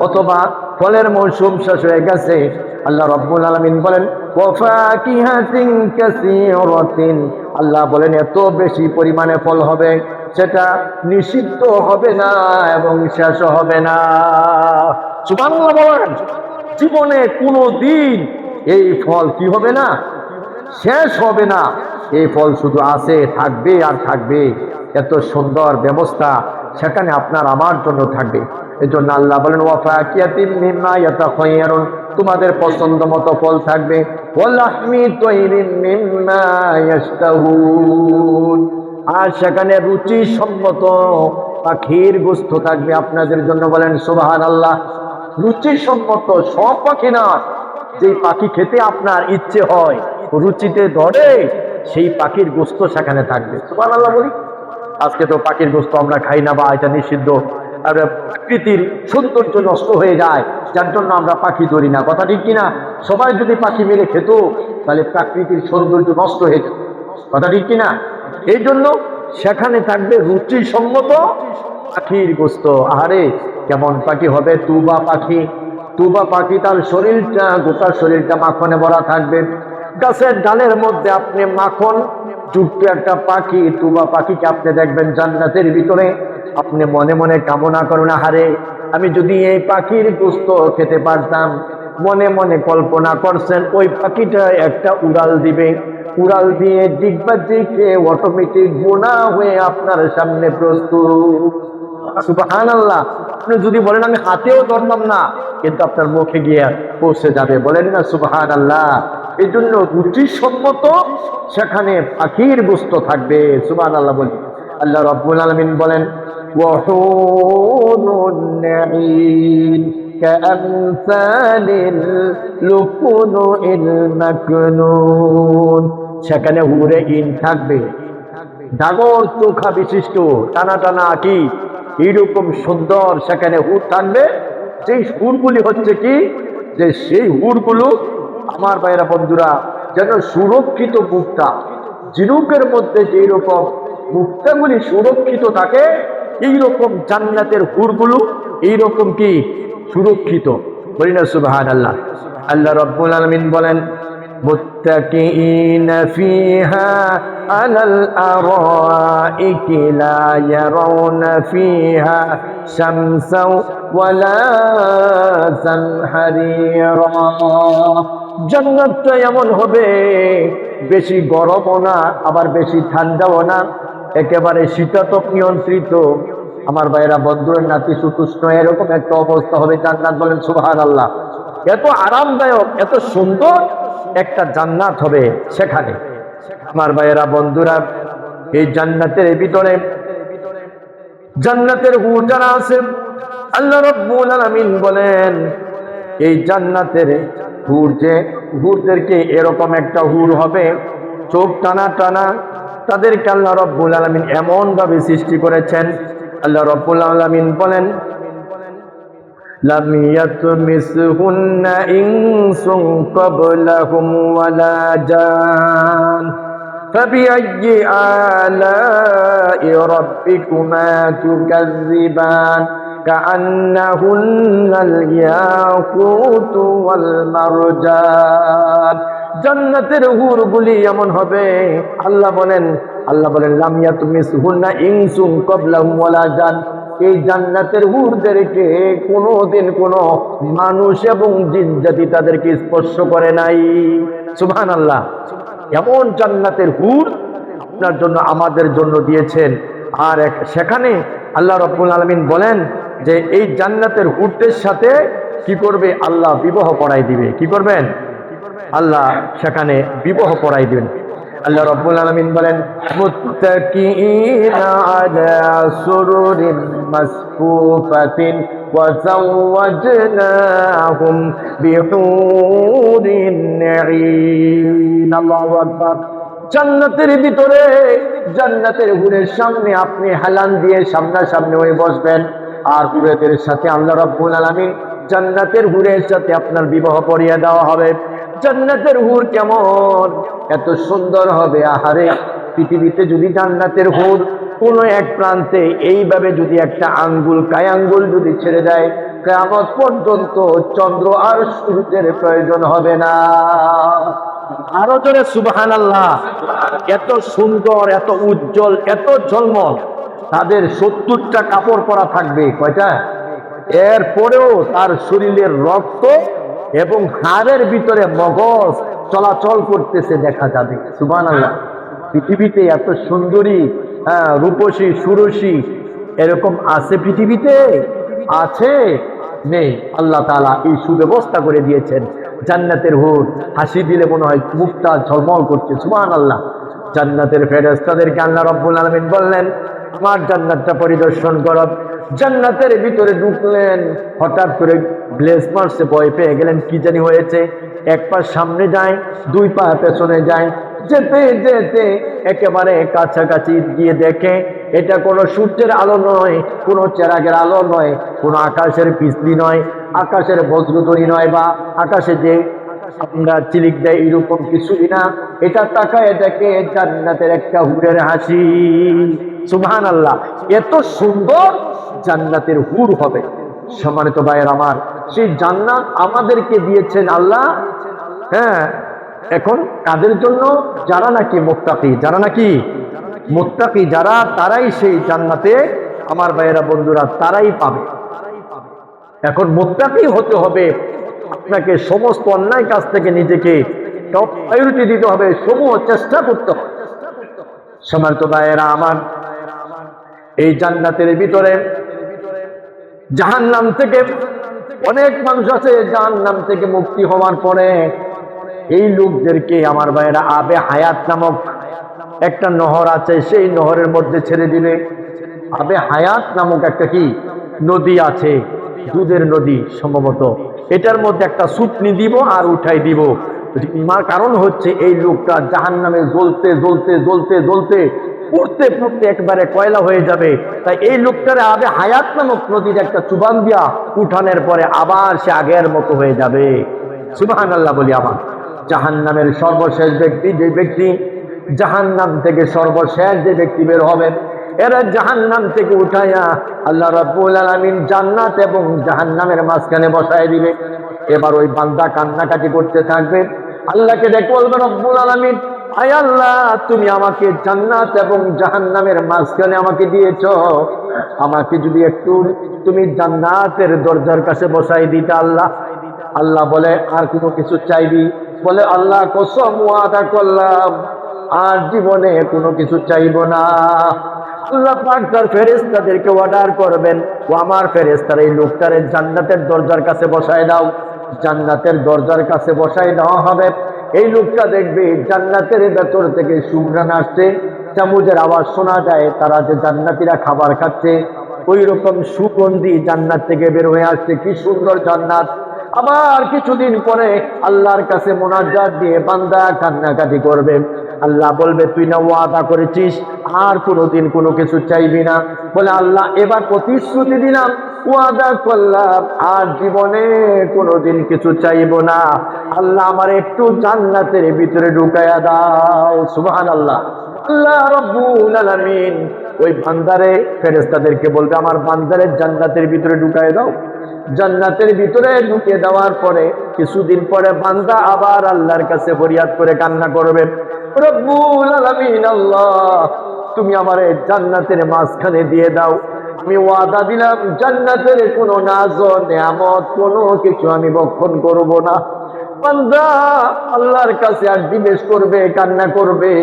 অথবা ফলের মৌসুম শেষ হয়ে গেছে। আল্লাহ রাব্বুল আলামিন বলেন ওয়াফাকিহাতিন কাসীরাতিন, আল্লাহ বলেন এত বেশি পরিমাণে ফল হবে সেটা নিষিদ্ধ হবে না এবং শেষ হবে না। সুবহানাল্লাহ বলেন। জীবনে কোনো দিন এই ফল কি হবে না? শেষ হবে না। এই ফল শুধু আছে, থাকবে আর থাকবে। এত সুন্দর ব্যবস্থা সেখানে আপনার আমার জন্য থাকবে। এই জন্য আল্লাহ বলেন ওয়াফাকিয়াতিম মিম্মা ইয়াতাখায়্যারুন, তোমাদের পছন্দ মতো ফল থাকবে। ওয়ালাহমি তায়রিম মিম্মা ইয়াশতাহুন, আর সেখানে রুচি সম্মত পাখির গোশত থাকবে আপনাদের জন্য। বলেন সুবহানাল্লাহ। রুচি সম্মত, সব পাখি না, যে পাখি খেতে আপনার ইচ্ছে হয়, রুচিতে ধরে, সেই পাখির গোশত সেখানে থাকবে। সুবহানাল্লাহ বলি। আজকে তো পাখির গোশত আমরা খাই না, বা এটা নিষিদ্ধ। আর প্রকৃতির সৌন্দর্য নষ্ট হয়ে যায়, যার জন্য আমরা পাখি ধরি না। কথা ঠিক কিনা? সবাই যদি পাখি মেরে খেত তাহলে প্রাকৃতিক সৌন্দর্য নষ্ট হয়ে যেত। কথা ঠিক কিনা? এই জন্য সেখানে থাকবে রুচিসম্মত পাখির গোশত। আহারে কেমন পাখি হবে? তুবা পাখি। তুবা পাখি, তার শরীরটা, গোটা শরীরটা মাখনে ভরা থাকবে। গাছের ডালের মধ্যে আপনি মাখন যুক্ত একটা পাখি, তুবা পাখিকে আপনি দেখবেন জান্নাতের ভিতরে। আপনি মনে মনে কামনা করেন, আহারে আমি যদি এই পাখির গোশত খেতে পারতাম। মনে মনে কল্পনা করছেন ওই পাখিটা একটা উড়াল দিবে, উড়াল দিয়ে ডিগবা দিকে অটোমেটিক বোনা হয়ে আপনার সামনে প্রস্তুত। সুবহানাল্লাহ। আপনি যদি বলেন আমি হাতেও ধরলাম না, কিন্তু আপনার মুখে গিয়ে পৌঁছে যাবে। বলেন না সুবহানাল্লাহ। এই জন্য রুচিসম্মত সেখানে পাখির গোশত থাকবে। সুবহানাল্লাহ বলি। আল্লাহ রাব্বুল আলামিন বলেন ওয়াহুরুন নাঈম কাআমসালিল লুকুনুল মাকনুন, সেখানে হুরে ইন থাকবে, ডাগর চোখা বিশিষ্ট, টানা টানা আঁকি, এইরকম সুন্দর সেখানে হুর থাকবে। সেই হুরগুলি হচ্ছে কি, যে সেই হুরগুলো আমার ভাইরা বন্ধুরা যেন সুরক্ষিত মুক্তা। ঝিনুকের মধ্যে যেই রকম মুক্তাগুলি সুরক্ষিত থাকে, এইরকম জান্নাতের হুরগুলো এইরকম কি সুরক্ষিত। বলি না সুবহানাল্লাহ। আল্লাহ রাব্বুল আলামিন বলেন মুত্তাকিইনা ফিহা আলাল আরাইকি লা ইয়ারাউনা ফিহা শামসাও ওয়ালা জামহারিরা, জান্নাতটা এমন হবে বেশি গরমও না আবার বেশি ঠান্ডাও না, একেবারে শীতাতপ নিয়ন্ত্রিত। আমার ভাইয়েরা বন্ধুরা নাতিশীতোষ্ণ এরকম একটা অবস্থা হবে জান্নাত। বলেন সুবহানাল্লাহ। এত আরামদায়ক, এত সুন্দর একটা জান্নাত হবে সেখানে। আমার ভাইয়েরা বন্ধুরা, এই জান্নাতের ভিতরে জান্নাতের হুর যারা আছে, আল্লাহ রাব্বুল আলামিন বলেন এই জান্নাতের হুর, যে হুরদেরকে এরকম একটা হুর হবে চোখ টানা টানা, তাদেরকে আল্লাহ রাব্বুল আলামিন এমন ভাবে সৃষ্টি করেছেন। আল্লাহ রাব্বুল আলামিন বলেন লাম ইয়াতমিসহুন্না ইনসুন ক্বাবলাহুম ওয়ালা জান ফাবিআইয়ি আলাই রাব্বিকুমা তুকাযযিবান কাআন্নাহুন্নাল ইয়াকুতু ওয়াল মারজান। জান্নাতের হুরগুলি এমন হবে, আল্লাহ বলেন লাম ইয়াতমিসহুন্না ইনসুন ক্বাবলাহুম ওয়ালা জান, এই জান্নাতের হুরদেরকে কোনোদিন কোনো মানুষ এবং জিন জাতি তাদেরকে স্পর্শ করে নাই। সুবহানাল্লাহ। এমন জান্নাতের হুর আপনার জন্য আমাদের জন্য দিয়েছেন। আর সেখানে আল্লাহ রাব্বুল আলামিন বলেন যে এই জান্নাতের হুরদের সাথে কি করবে? আল্লাহ বিবাহ পড়াই দিবে। কি করবেন? আল্লাহ সেখানে বিবাহ পড়াই দিবেন। আল্লাহ রাব্বুল আলামিন বলেন মুত্তাকিইনা আলা সুরুরিন মাসফুফাতিন ওয়া যাওয়াজনাহুম বিহুরিন নাঈম। আল্লাহু আকবার। জান্নাতের ভিতরে জান্নাতের হুরের সামনে আপনি হেলান দিয়ে সামনাসামনি হয়ে বসবেন, আর হুরেদের সাথে আল্লাহ রাব্বুল আলামিন জান্নাতের হুরের সাথে আপনার বিবাহ পড়িয়ে দেওয়া হবে। জান্নাতের হুর কেমন, এত সুন্দর হবে। আহারে, পৃথিবীতে যদি জান্নাতের হুর কোন এক প্রান্তে এইভাবে যদি একটা আঙ্গুল কায়াঙ্গুল যদি ছেড়ে দেয়, কিয়ামত পর্যন্ত চন্দ্র আর সূর্যের প্রয়োজন হবে না। আরো জোরে সুবহানাল্লাহ। এত সুন্দর, এত উজ্জ্বল, এত ঝলমল। তাদের 70টা কাপড় পরা থাকবে। কয়টা? এরপরেও তার শরীরের রক্ত এবং হাড়ের ভিতরে মগজ চলাচল করতেছে দেখা যাবে। সুবহানাল্লাহ। পৃথিবীতে এত সুন্দরী, রূপসী, সুরসী এরকম আছে পৃথিবীতে? আছে? নেই। আল্লাহ তাআলা এই সুব্যবস্থা করে দিয়েছেন। জান্নাতের হুর হাসি দিলে মনে হয় মুখটা ঝলমল করছে। সুবহানাল্লাহ। জান্নাতের ফেরেশতাদেরকে আল্লাহ রাব্বুল আলামিন বললেন, আমার জান্নাতটা পরিদর্শন করো। জান্নাতের ভিতরে ঢুকলেন, হঠাৎ করে ব্লেস মারছে, ভয় পেয়ে গেলেন, কি জানি হয়েছে। এক পা সামনে যায়, দুই পা পেছনে যায়। যেতে যেতে একেবারে কাছাকাছি গিয়ে দেখে এটা কোনো সূর্যের আলো নয়, কোনো চেরাগের আলো নয়, কোনো আকাশের বিজলি নয়, আকাশের বজ্রধ্বনি নয়, বা আকাশে যে আমরা চিলিক দেয় এরকম কিছুই না। এটা তাকায় দেখে জান্নাতের একটা হুরের হাসি। সুবহানাল্লাহ। এত সুন্দর জান্নাতের হুর হবে। সম্মানিত ভাইয়ের আমার, সেই জান্নাত আমাদেরকে দিয়েছেন আল্লাহ। হ্যাঁ, এখন কাদের জন্য? যারা নাকি মুত্তাকি, যারা নাকি মুত্তাকি, যারা, তারাই সেই জান্নাতে, আমার ভাইয়েরা বন্ধুরা, তারাই পাবে। এখন মুত্তাকি হতে হবে, আপনাকে সমস্ত অন্যায় কাজ থেকে নিজেকে টপ প্রায়োরিটি দিতে হবে, সমূহ চেষ্টা করতে হবে। সম্মানিত ভাইয়েরা আমার, এই জান্নাতের ভিতরে জাহান্নাম থেকে অনেক মানুষ আছে, জাহান্নাম থেকে মুক্তি হওয়ার পরে এই লোকদেরকে আমার ভাইয়েরা আবে হায়াত নামক একটা নহর আছে, সেই নহরের মধ্যে ছেড়ে দিলে। আবে হায়াত নামক একটা কি নদী আছে, দুধের নদী সম্ভবত। এটার মধ্যে একটা সুতনি দিব আর উঠাই দিব। কারণ হচ্ছে এই লোকটা জাহান্নামে জ্বলতে জ্বলতে জ্বলতে জ্বলতে পুড়তে পুড়তে একবারে কয়লা হয়ে যাবে। তাই এই লোকটারে আবে হায়াত নামক নদীর একটা চুবান দিয়া উঠানোর পরে আবার সে আগের মতো হয়ে যাবে। সুবহানাল্লাহ বলি। আমার জাহান্নামের সর্বশেষ ব্যক্তি, যে ব্যক্তি জাহান্নাম থেকে সর্বশেষ যে ব্যক্তি বের হবে, এরা জাহান্নাম থেকে উঠাইয়া আল্লাহ রাব্বুল আলামিন জান্নাত এবং জাহান্নামের মাঝখানে বসায় দিবে। এবার ওই বান্দা কান্নাকাটি করতে থাকবে, আল্লাহকে ডেকে বলবে, রব্বুল আলামিন, আয় আল্লাহ, তুমি আমাকে জান্নাত এবং জাহান্নামের মাঝখানে আমাকে দিয়েছ, আমাকে যদি একটু তুমি জান্নাতের দরজার কাছে বসাই দিতে। আল্লাহ আল্লাহ বলে, আর কোনো কিছু চাইবি? বলে, আল্লাহ কসম ওয়াদা করলাম আর জীবনে কোনো কিছু চাইব না। আল্লাহ পাক তার ফেরেশতাদেরকে অর্ডার করবেন, ও আমার ফেরেশতারা এই লোকটারে জান্নাতের দরজার কাছে বসায় দাও। জান্নাতের দরজার কাছে বসায় দেওয়া হবে। এই লোকটা দেখবে জান্নাতের ভেতর থেকে সুঘ্রাণ আসছে, চামচের আওয়াজ শোনা যায়, তারা যে জান্নাতীরা খাবার খাচ্ছে ওই রকম সুগন্ধি জান্নাত থেকে বের হয়ে আসছে। কি সুন্দর জান্নাত! আবার কিছুদিন পরে আল্লাহর কাছে মোনাজাত দিয়ে বান্দা কান্নাকাটি করবে। আল্লাহ বলবে, তুই না ওয়াদা করেছিস আর কোনোদিন কোনো কিছু চাইবি না? বলে, আল্লাহ এবার প্রতিশ্রুতি দিলাম, ওয়াদা করলাম আর জীবনে কোনোদিন কিছু চাইব না। আল্লাহ আমার একটু জান্নাতের ভিতরে ঢুকাইয়া দাও। সুবহানাল্লাহ। আল্লাহ রাব্বুল আলামিন ওই বান্দারে, ফেরেশতাদেরকে বলবে, আমার বান্দারে জান্নাতের ভিতরে ঢুকাই দাও। জান্নাতের ভিতরে ঢুকে দেওয়ার পরে কিছুদিন পরে বান্দা আবার আল্লাহর কাছে ফরিয়াদ করে কান্না করবে, রব্বুল আলামিন, আল্লাহ তুমি আমারে জান্নাতের মাঝখানে দিয়ে দাও। আমি ওয়াদা দিলাম জান্নাতের কোনো নাজ নেয়ামত কোনো কিছু আমি ভক্ষণ করব না। বান্দা আল্লাহর কাছে আরজি পেশ করবে, কান্না করবে।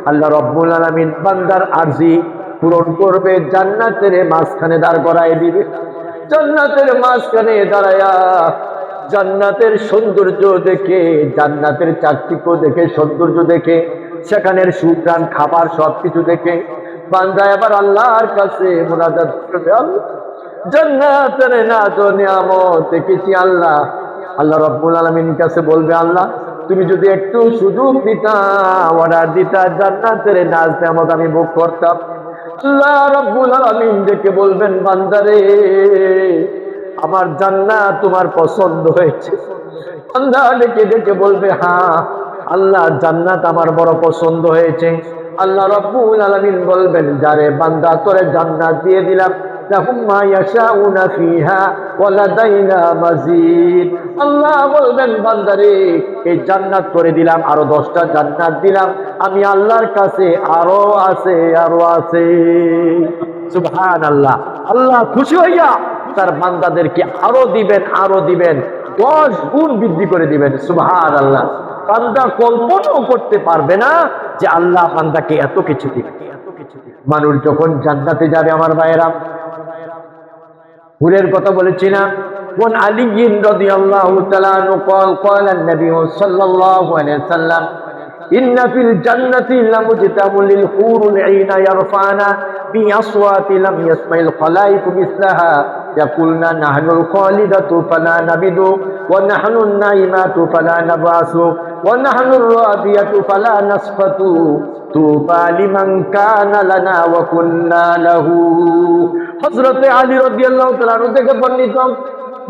আল্লাহ রব্বুল আলামিন বান্দার আরজি পূরণ করবে, জান্নাতের মাঝখানে দাঁড় করায় দিবে। জান্নাতের মাঝখানে দাঁড়ায়া জান্নাতের সৌন্দর্য দেখে, জান্নাতের চাকচিক্য দেখে, সৌন্দর্য দেখে, সেখানের সুঘ্রাণ, খাবার সবকিছু দেখে বান্দা এবার আল্লাহর কাছে মুনাজাত করবে, আল্লাহ জান্নাতের নাজ ও নিয়ামত দেখেছি। আল্লাহ আল্লাহ রাব্বুল আলামিনের কাছে বলবে, আল্লাহ তুমি যদি একটু সুযোগ দিতা, অর্ডার দিতা, জান্নাতের নাজ নেয়ামত আমি ভোগ করতাম। আল্লাহ রাব্বুল আলামিন ডেকে বলবেন, বান্দারে আমার জান্নাত তোমার পছন্দ হয়েছে। বান্দা ডেকে ডেকে বলবে, হ্যাঁ আল্লাহ জান্নাত আমার বড় পছন্দ হয়েছে। আল্লাহ রাব্বুল আলামিন বলবেন, যারে বান্দা তোরে জান্নাত দিয়ে দিলাম, লাহুম মা ইয়াশাউনা ফিহা ওয়া লাদাইনা মাজিদ। আল্লাহ বলবেন, বান্দারে এই জান্নাত করে দিলাম, আরো 10টা জান্নাত দিলাম, আমি আল্লাহর কাছে আরো আছে, আরো আছে। সুবহানাল্লাহ। আল্লাহ খুশি হইয়া তার বান্দাদেরকে আরো দিবেন, আরো দিবেন, 10 গুণ বৃদ্ধি করে দিবেন। সুবহানাল্লাহ। বান্দা কল্পনাও করতে পারবে না যে আল্লাহ বান্দাকে এত কিছু দিবে। মানুষ যখন জান্নাতে যাবে আমার ভাইয়েরা, হুরের কথা বলেছি না, কোন আলী রাদিয়াল্লাহু তাআলা আনহু قال قال النبي صلى الله عليه وسلم إن في الجنة لمجتمع للحور العين يرفعن بأصوات لم يسمع الخلائق مثلها يقولن نحن الخالدة فلا نبد ونحن النائمات فلا نبعث ونحن الراضية فلا نسخط طوبى لمن كان لنا وكنا له। হযরত আলী রাদিয়াল্লাহু তাআলা আনহু থেকে বর্ণিত,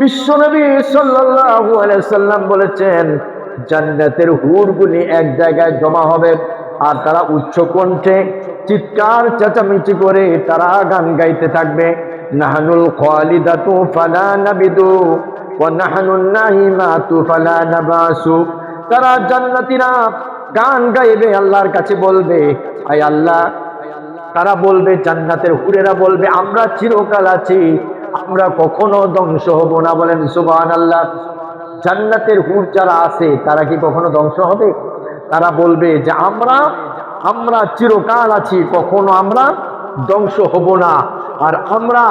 বিশ্বনবী সাল্লাল্লাহু আলাইহি সাল্লাম বলেছেন, জান্নাতের হুরগুলি এক জায়গায় জমা হবে, আর তারা উচ্চ কণ্ঠে চিৎকার চেঁচামেচি করে তারা গান গাইতে থাকবে। নাহনুল খালিদাতু ফালা নাবিদু ওয়া নাহনুন নাইমাতু ফালা নাবাসু। তারা জান্নাতীরা গান গাইবে, আল্লাহর কাছে বলবে, আয় আল্লাহ, তারা বলবে, জান্নাতের হুরেরা বলবে, আমরা চিরকাল আছি, আমরা কখনো ধ্বংস হব না। বলেন সুবহানাল্লাহ। জান্নাতের হুর যারা আছে তারা কি কখনো ধ্বংস হবে? তারা বলবে যে আমরা চিরকাল আছি, কখনো আমরা ধ্বংস হব না, আর আমরা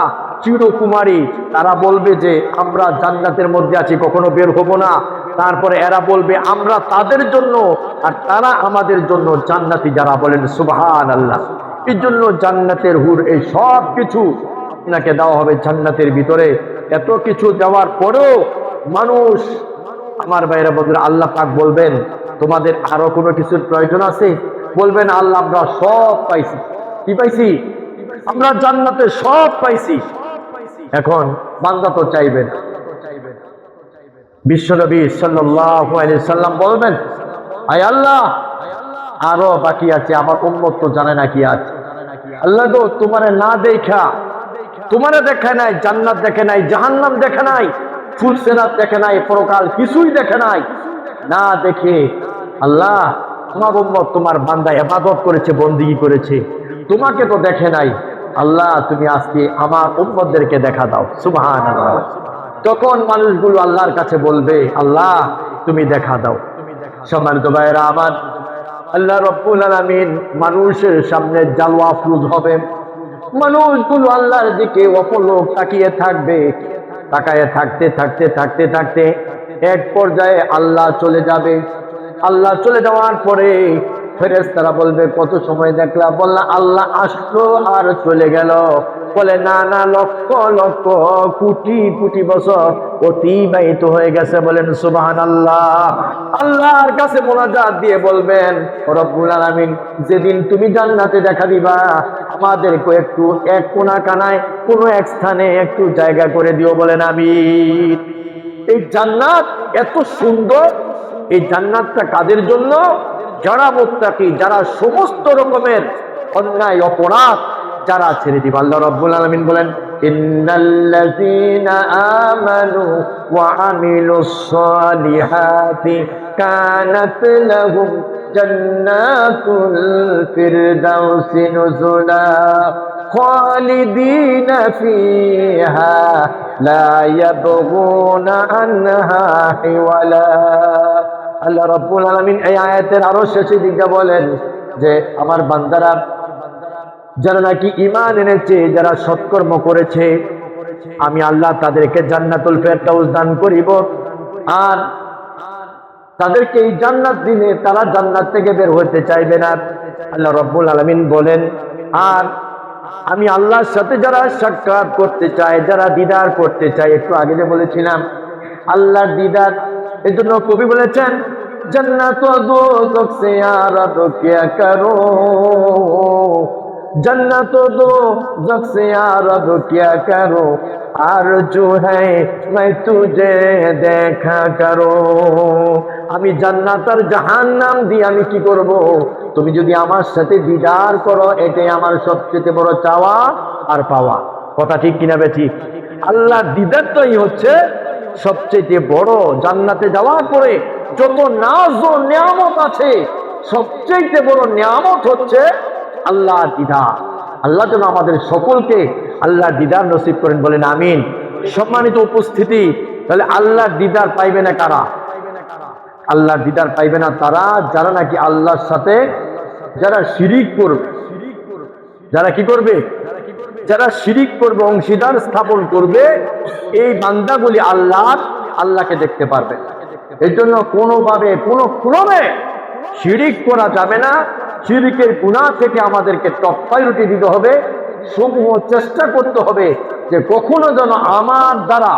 চিরকুমারী। তারা বলবে যে আমরা জান্নাতের মধ্যে আছি, কখনো বের হব না। তারপরে এরা বলবে আমরা তাদের জন্য আর তারা আমাদের জন্য জান্নাতি যারা। বলেন সুবহানাল্লাহ। এই জন্য জান্নাতের হুর এই সব কিছু আপনাকে দেওয়া হবে জান্নাতের ভিতরে। এত কিছু দেওয়ার পরেও মানুষ, আমার ভাইরা বন্ধুরা, আল্লাহ পাক বলবেন, তোমাদের আরো কোনো কিছুর প্রয়োজন আছে? বলবেন, আল্লাহ আমরা সব পাইছি। কি পাইছি? আমরা জান্নাতে সব পাইছি। এখন বান্দা তো চাইবেন। বিশ্বনবী সাল্লাল্লাহু আলাইহি সাল্লাম বলবেন, আয় আল্লাহ, আরো বাকি আছে, আমার উম্মত তো জানে না কি আছে। আল্লাহ গো, তোমারে না দেখা, তোমারে দেখে নাই, জান্নাত দেখে নাই, জাহান্নাম দেখে নাই, ফুলসেরাত দেখে নাই, পরকাল কিছুই দেখে নাই। না দেখে আল্লাহ, তোমার উম্মত, তোমার বান্দা ইবাদত করেছে, বন্দেগী করেছে, তোমাকে তো দেখে নাই। আল্লাহ তুমি আজকে আমার উম্মতদেরকে দেখা দাও। সুবহানাল্লাহ। তখন মানুষগুলো আল্লাহর কাছে বলবে, আল্লাহ তুমি দেখা দাও। সম্মানিত ভাইরা আমার, আল্লাহ রাব্বুল আলামিন মানুষের সামনে জালওয়া ফুজ হবে। মানুষগুলো আল্লাহর দিকে অপলক তাকিয়ে থাকবে। তাকায় থাকতে থাকতে থাকতে থাকতে এক পর্যায়ে আল্লাহ চলে যাবে। আল্লাহ চলে যাওয়ার পরে ফেরেশতারা বলবে, কত সময় দেখলাম? বললাম, আল্লাহ আসলো আর চলে গেল। বলে, না না, লক্ষ লক্ষ কোটি কোটি বছর অতিবাহিত হয়ে গেছে। বলেন সুবহানাল্লাহ। আল্লাহর কাছে মোনাজাত দিয়ে বলবেন, রব্বুল আলামিন, যেদিন তুমি জান্নাতে দেখা দিবা, আমাদেরকে একটু এক কোনা কানায় কোনো এক স্থানে একটু জায়গা করে দিও। বলেন আমিন। এই জান্নাত এত সুন্দর। এই জান্নাতটা কাদের জন্য? যারা মুত্তাকি, যারা সমস্ত রকমের অন্যায় অপরাধ যারা ছেড়ে দিবে। আল্লাহ রাব্বুল আলামিন বলেন, ইন্নাল্লাযীনা আমানু ওয়া আমিলুস সালিহাতি কানাত লাহুম জান্নাতুল ফিরদাউসি নুজুলা খালিদিনা ফিহা লা ইয়াবগুনা আনহা হিওয়ালা। আল্লাহ রাব্বুল আলামিন এই আয়াতের আরো শেষের দিকে বলেন যে, আমার বান্দারা যারা নাকি ঈমান এনেছে, যারা সৎকর্ম করেছে, আমি আল্লাহ তাদেরকে জান্নাতুল ফেরদাউস দান করিব। আর তাদেরকে এই জান্নাত দিলে তারা জান্নাত থেকে বের হতে চাইবে না। আল্লাহ রাব্বুল আলামিন বলেন, আর আমি আল্লাহর সাথে যারা সাক্ষাৎ করতে চায়, যারা দিদার করতে চায়, একটু আগে যে বলেছিলাম আল্লাহর দিদার, এই জন্য কবি বলেছেন, जन्नत व दोज़ख से यार तो क्या करो, जन्नत व दोज़ख से यार तो क्या करो, आरज़ू है मैं तुझे देखा करो। আমি জান্নাত আর জাহান্নাম দিয়ে আমি কি করব? তুমি যদি আমার সাথে দিদার করো, এটাই আমার সবচেয়ে বড় চাওয়া আর পাওয়া। কথা ঠিক কিনা বেঠি? আল্লাহর দিদারটাই হচ্ছে সবচেয়ে বড়। জান্নাতে যাওয়ার পরে যত নাজ ও নিয়ামত আছে, সবচেয়ে বড় নিয়ামত হচ্ছে আল্লাহর দিদার। আল্লাহ যেন আমাদের সকলকে আল্লাহর দিদার নসিব করেন, বলেন আমিন। সম্মানিত উপস্থিতি, তাহলে আল্লাহর দিদার পাইবে না কারা? আল্লাহর দিদার পাইবে না তারা যারা নাকি আল্লাহর সাথে যারা শিরিক করবে। যারা কি করবে? যারা শিরিক করবে, অংশীদার স্থাপন করবে, এই বান্দাগুলি আল্লাহকে দেখতে পারবে। এর জন্য কোনোভাবে কোনো ক্রমে শিরিক করা যাবে না। শিরিকের গুনাহ থেকে আমাদেরকে টপ প্রায়োরিটি দিতে হবে। সমূহ চেষ্টা করতে হবে যে কখনো যেন আমার দ্বারা,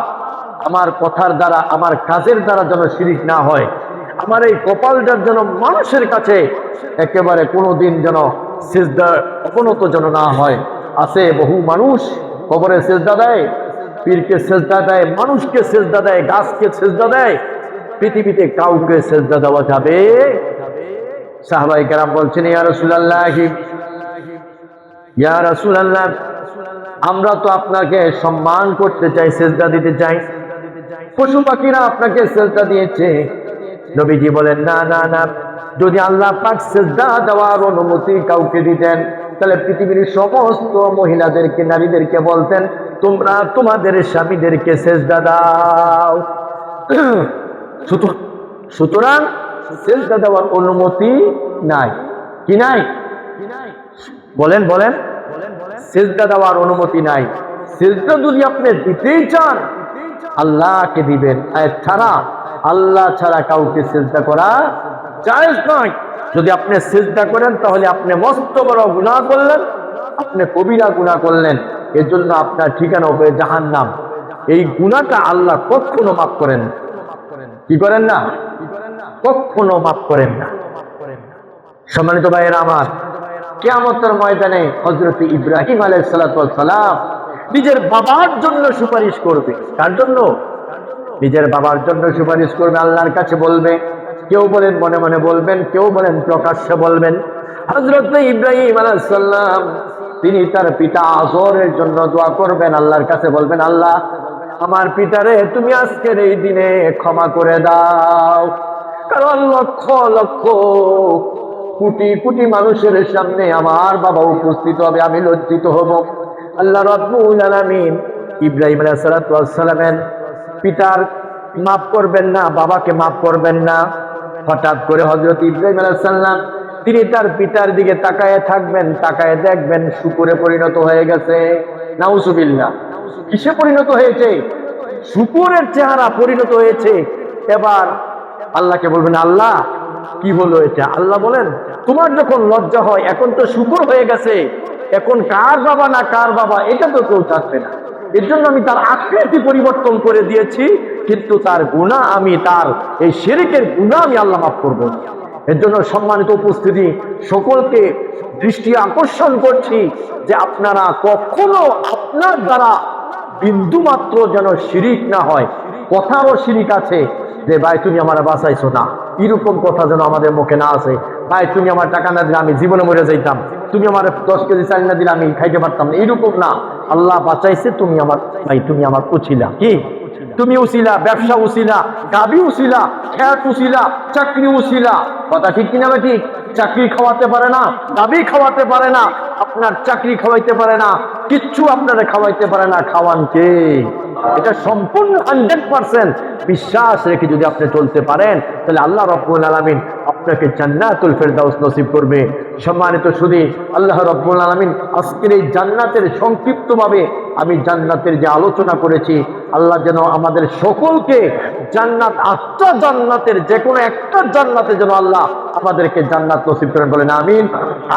আমার কথার দ্বারা, আমার কাজের দ্বারা যেন শিরিক না হয়। আমার এই কপালটার যেন মানুষের কাছে একেবারে কোনোদিন যেন সিজদার অবনত যেন না হয়। আছে বহু মানুষ কবরে সিজদা দেয়, পীরকে সিজদা দেয়, মানুষকে সিজদা দেয়, গাছকে সিজদা দেয়। পৃথিবীতে কাউকে সিজদা দেওয়া যাবে? সাহাবায়ে কেরাম বলছেন, ইয়া রাসূলুল্লাহ, ইয়া রাসূলুল্লাহ, আমরা তো আপনাকে সম্মান করতে চাই, সিজদা দিতে চাই। পশু পাখিরা আপনাকে সিজদা দিয়েছে। নবীজি বলেন, না না না, যদি আল্লাহ পাক সিজদা দেওয়ার অনুমতি কাউকে দিতেন, তাহলে পৃথিবীর সমস্ত মহিলাদেরকে, নারীদেরকে বলতেন, তোমরা তোমাদের স্বামীদেরকে সিজদা দাও। সুতরাং সিজদা দেওয়ার অনুমতি নাই। কি নাই? বলেন বলেন, সিজদা দেওয়ার অনুমতি নাই। সিজদা যদি আপনি দিতেই চান, আল্লাহকে দিবেন, ছাড়া আল্লাহ ছাড়া কাউকে সিজদা করা জায়েজ নয়। যদি আপনি সিজদা করেন তাহলে আপনি মস্ত বড় গুনাহ করলেন, আপনি কবিরা গুনাহ করলেন। এর জন্য আপনার ঠিকানা হবে জাহান্নাম। এই গুনাহটা আল্লাহ কখনো মাফ করেন না। কি করেন না? কখনো মাফ করেন না। সম্মানিত ভাইয়েরা আমার, কিয়ামতের ময়দানে হযরত ইব্রাহিম আলাইহিস সালাতু ওয়াস সালাম নিজের বাবার জন্য সুপারিশ করবে। কার জন্য? নিজের বাবার জন্য সুপারিশ করবে, আল্লাহর কাছে বলবে। কেউ বলেন মনে মনে বলবেন, কেউ বলেন প্রকাশ্যে বলবেন। হযরত ইব্রাহিম আলাইহিস সালাম তিনি তার পিতা আজরের জন্য দোয়া করবেন, আল্লাহর কাছে বলবেন, আল্লাহ আমার পিতারে তুমি আজকের এই দিনে ক্ষমা করে দাও। কারণ লক্ষ লক্ষ কোটি কোটি মানুষের সামনে আমার বাবা উপস্থিত হবে, আমি লজ্জিত হব। আল্লাহ রাব্বুল আলামিন ইব্রাহিম আলাইহিস সালাতু ওয়াস সালামের পিতার মাফ করবেন না, বাবাকে মাফ করবেন না। হঠাৎ করে হযরত ইব্রাহিম আলাইহিস সালাম তিনি তার পিতার দিকে তাকায় থাকবেন, তাকায় দেখবেন শুকুরে পরিণত হয়ে গেছে। নাউজুবিল্লাহ। কিসে পরিণত হয়েছে? শুকুরের চেহারা পরিণত হয়েছে। এবার আল্লাহকে বলবেন, আল্লাহ কি হলো এটা? আল্লাহ বলেন, তোমার যখন লজ্জা হয়, এখন তো শুকুর হয়ে গেছে, এখন কার বাবা না কার বাবা এটা তো কেউ থাকবে না। এর জন্য আমি তার আকৃতি পরিবর্তন করে দিয়েছি, কিন্তু তার গুনাহ আমি, তার এই শিরকের গুনাহ আমি আল্লাহ মাফ করব। এর জন্য সম্মানিত উপস্থিতি, সকলকে দৃষ্টি আকর্ষণ করছি যে আপনারা কখনো আপনার দ্বারা বিন্দু মাত্র যেন শিরিক না হয়। কথারও শিরিক আছে যে ভাই তুমি আমার বাঁচাইছো না, এরকম কথা যেন আমাদের মুখে না আসে। ভাই তুমি আমার টাকা না দিলে আমি জীবনে মরে যাইতাম, তুমি আমার 10 কেজি চাল না দিলে আমি খাইতে পারতাম না, এরকম না। আল্লাহ বাঁচাইছে, তুমি আমার ভাই, তুমি আমার উছিলা। কি? তুমি উছিলা, ব্যবসা উছিলা, গাবি উছিলা, খেত উছিলা, চাকরি উছিলা। কথা ঠিক কিনা? ঠিক। চাকরি খাওয়াতে পারে না, গাবি খাওয়াতে পারে না, আপনার চাকরি খাওয়াইতে পারে না, কিচ্ছু আপনারা খাওয়াইতে পারে না। খাওয়ান কে? এটা সম্পূর্ণ 100% বিশ্বাস রেখে যদি আপনি চলতে পারেন, তাহলে আল্লাহ রাব্বুল আলামিন আপনাকে জান্নাতুল ফেরদাউস নসিব করবে। সম্মানিত সুধী, আল্লাহ রাব্বুল আলামিন আজকের এই জান্নাতের সংক্ষিপ্তভাবে আমি জান্নাতের যে আলোচনা করেছি, আল্লাহ যেন আমাদের সকলকে জান্নাত, 8টা জান্নাতের যে কোনো একটা জান্নাতে যেন আল্লাহ আমাদেরকে জান্নাত নসিব করেন, বলেন আমিন।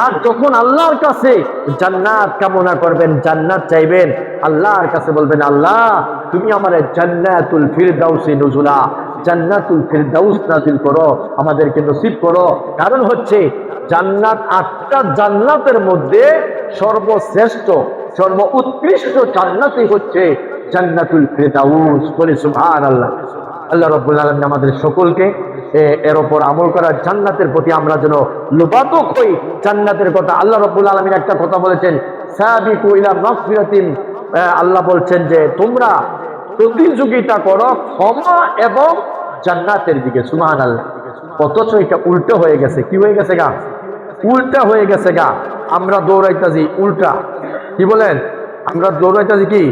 আর যখন আল্লাহর কাছে জান্নাত কামনা করবেন, জান্নাত চাইবেন, আল্লাহর কাছে বলবেন, আল্লাহ তুমি আমার জান্নাতুল ফিরদাউসে নুজুলা জান্নাতুল ফিরদাউস নাজিল করো, আমাদেরকে নসিব করো। কারণ হচ্ছে জান্নাত, 8টা জান্নাতের মধ্যে সর্বশ্রেষ্ঠ সর্ব উৎকৃষ্ট জান্নাতই হচ্ছে জান্নাতুল ফিরদাউস। বলি সুবহানাল্লাহ। আল্লাহ রাব্বুল আলামিন আমাদের সকলকে এর উপর আমল করার, জান্নাতের প্রতি আমরা যেন লোভাতুক হই। জান্নাতের কথা আল্লাহ রাব্বুল আলামিন একটা কথা বলেছেন, সাবিকু ইলা মাগফিরাতিন, আল্লাহ বলছেন যে তোমরা প্রতিযোগিতা করো ক্ষমা এবং জান্নাতের দিকে। সুবহানাল্লাহ। অথচ এটা উল্টো হয়ে গেছে। কি হয়ে গেছে গা? উল্টা হয়ে গেছে গা। আমরা দৌড়াইতাছি উল্টা। কি বলেন? আমরা দৌড়াইতাছি কি?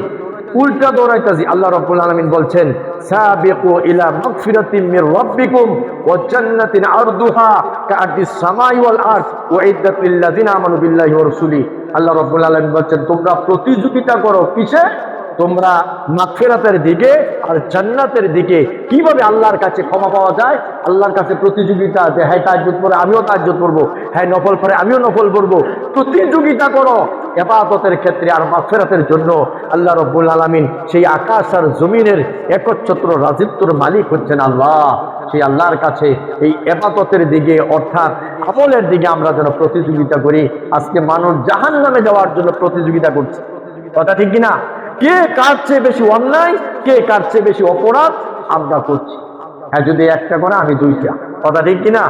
উল্টা দৌড়াইতাছি। আল্লাহ রাব্বুল আলামিন বলছেন, সাবিকু ইলা মাগফিরাতিন মির রাব্বিকুম ওয়া জান্নাতিন আরদুহা কাআরদিস সামাই ওয়াল আরদ উইদ্দাত লিল লাযিনা আমানু বিল্লাহি ওয়া রাসূলিহি। আল্লাহ রাব্বুল আলামিন বলছেন তোমরা প্রতিযোগিতা করো কিসে? তোমরা মাগফিরাতের দিকে আর জান্নাতের দিকে। কিভাবে আল্লাহর কাছে ক্ষমা পাওয়া যায়? আল্লাহর কাছে প্রতিযোগিতা, যে হ্যাঁ তাহাজ্জুদ পড়ে আমিও তাহাজ্জুদ পড়বো, হ্যাঁ নফল পড়ে আমিও নফল পড়বো। প্রতিযোগিতা করো ইবাদতের ক্ষেত্রে আর মাগফিরাতের জন্য। আল্লাহ রাব্বুল আলামিন সেই আকাশ আর জমিনের একচ্ছত্র রাজিত্বর মালিক হচ্ছেন আল্লাহ। সেই আল্লাহর কাছে এই ইবাদতের দিকে অর্থাৎ আমলের দিকে আমরা যেন প্রতিযোগিতা করি। আজকে মানুষ জাহান্নামে যাওয়ার জন্য প্রতিযোগিতা করছে। কথা ঠিক কিনা? কে কার চেয়ে বেশি অন্যায়, কে কার চেয়ে বেশি অপরাধ আমরা করছি। হ্যাঁ, যদি একটা করে আমি 2টা। কথা ঠিক কিনা?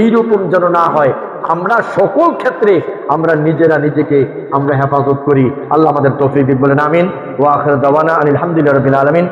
এইরকম যেন না হয়। আমরা সকল ক্ষেত্রে আমরা নিজেরা নিজেকে আমরা হেফাজত করি। আল্লাহ আমাদের তৌফিক দিক বলেন আমিন। ওয়া আখির দাওয়ানা আলহামদুলিল্লাহি রাব্বিল আলামিন।